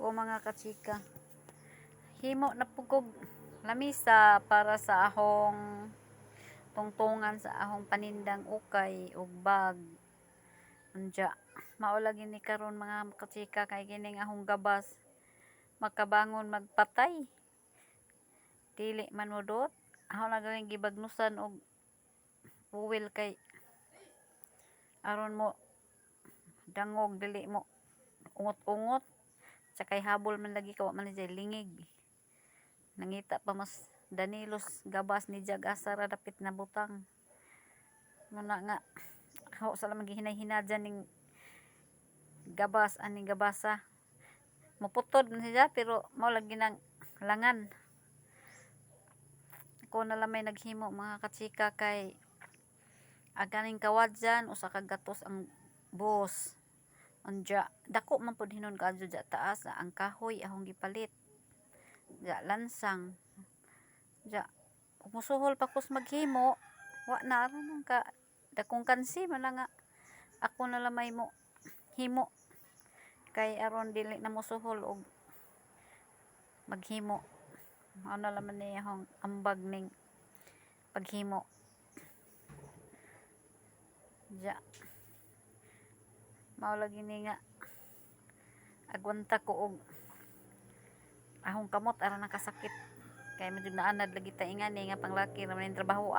ko mga kachika. Himo na pugog lamisa para sa ahong tungtungan sa ahong panindang ukay ug bag. Unya, mao lagi ni karon mga kachika kay kining ahong gabas makabangon magpatay. Dili man modot. Ako na galing gibagnusan og uwil kay aron mo dangog dili mo ungot-ungot. Tsakay habol man lagi kawa man dyan lingig. Nangita pa mas Danilos gabas ni Jag Asara dapit na butang. Muna nga ako sa lamang gihinay-hinadyan ning gabas ani gabasa. Maputod na siya pero mao lagi nang langan. Ako na lamay naghimo mga katsika kay aganing kawadyan usa ka gatos ang bus. Anja dako man pud hinon kadto dya taas ang kahoy ahong gipalit. Dya lansang. Dya kung musuhol pa kus maghimo wa na aron ka dakong kansi man nga ako na lamay mo himo kay aron dili na musuhol og maghimo. Mao na laman ni akong ambag ning paghimo. Dya mao lagi ni nga agwanta ko og ahong kamot aron nakasakit kay medyo naanad lagi ta ingani nga panglaki ra man trabaho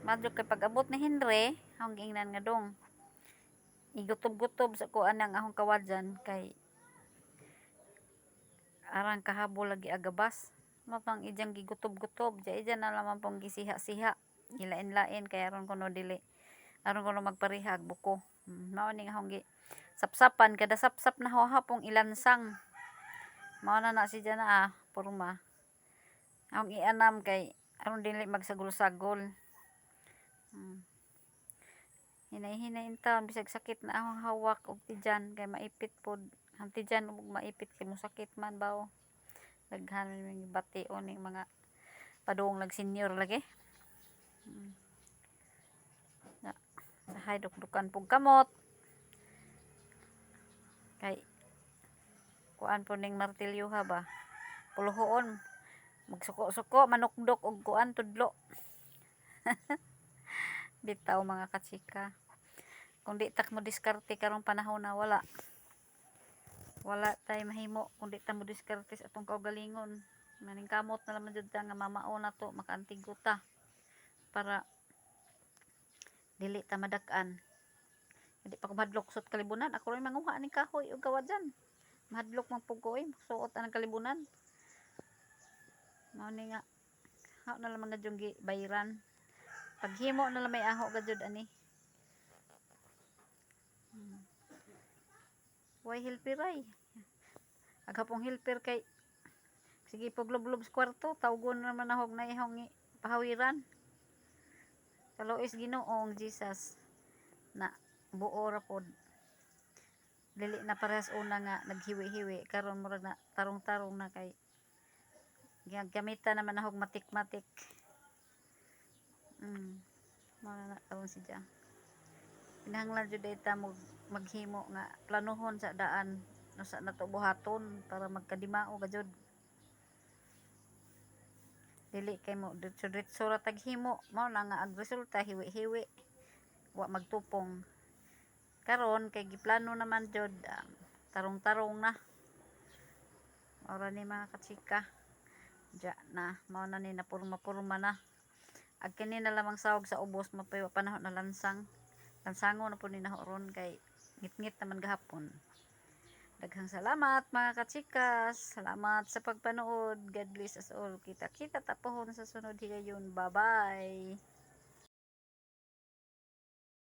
madyo kay pag-abot ni Henry akong giingnan nga dong igutob-gutob sa kuan ang ahong kawadyan kay arang kahabol lagi agabas matang ijang gigutob-gutob dya na lamang pong gisiha-siha gilain-lain kay aron kuno dili aron kuno magparihag buko. Mao ni nga akong gi sapsapan kada sapsap na hapong ilansang mao na siya na porma akong ianam kay aron dili magsagol-sagol. Hinay-hinay intaw bisag sakit na akong hawak og tijan kay maipit pod ang tijan ug maipit kay mosakit man baw daghan man bation ning mga padung lag senior lagi. Sahay dukdukan pug kamot kay kuan po ning martilyo ba puluhoon magsuko-suko manukdok og kuan tudlo. Bitaw mga katsika kung di tak mo diskarte karong panahon na wala tay mahimo kung di ta mo diskarte sa atong kaugalingon maning kamot na lamang jud ta nga mamao na to makaantigo ta para dili ta madak-an. Hindi pa ko mahadlok sot kalibunan ako rin manguha ning kahoy ug kawadyan mahadlok man pug ko suot ang kalibunan mao ni nga hao na lamang nga gi bayran paghimo na lang may aho gajud ani. Way hilpiray aghapong hilper kay sige paglob-lob sa kwarto tawgon naman ahog na ihong pahawiran kaluis Ginoong Jesus na buo ra pod dili na parehas una nga naghiwi-hiwi karon murag na tarong-tarong na kay gamitan naman ahog matik-matik. Mao na karon siya kinahanglan jud ta maghimo nga planuhon sa daan usa nato buhaton para magkadimao gajud dili kay mo diretso ra taghimo mao na nga ang resulta hiwi-hiwi wa magtupong. Karon kay giplano naman jud tarong-tarong na ora ni mga katsika dya na mao na ni napurma-purma na ag kini na lamang sawog sa ubos mapayo panahon na lansangon na po ni nahoron kay ngit-ngit naman gahapon. Daghang salamat mga katsikas. Salamat sa pagpanood. God bless us all. Kita-kita ta pohon sa sunod higayon. Bye-bye.